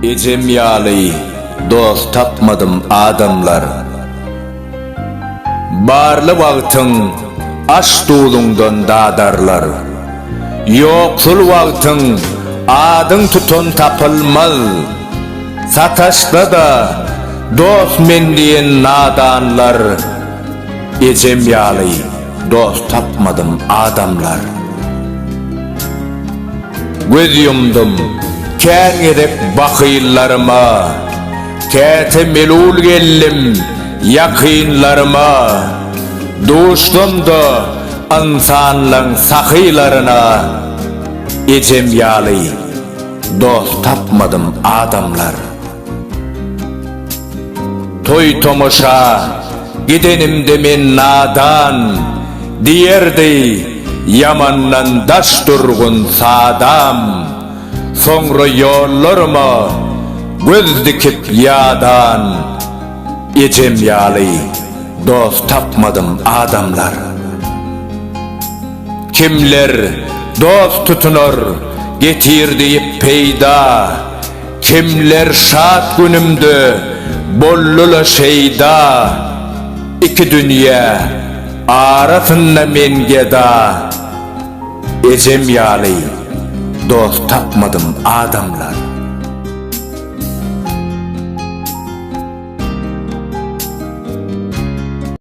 Ecem yali dost tapmadım adamlar. Barlı vaqtın aş tuğlundan dadarlar. Yoksul vaqtın adın tutun tapılmaz. Sataşta da dost men diyen nadanlar. Ecem yali dost tapmadım adamlar. Göz yumdum kän edip bakıylarıma, käte melul gellim yakınlarıma, duştum da insanlan sakıylarına. Ecem yali dost tapmadım adamlar. Toy tomoşa gidenimde men nadan, diyerdi yamandan daş durgun sadam. Sonra yollarıma göz dikip yadan. Ecem yali dost tapmadım adamlar. Kimler dost tutunur getir deyip peyda, kimler şat günümdü bollula şeyda. İki dünya arasında men geda. Ecem yali dost tapmadım adamlar.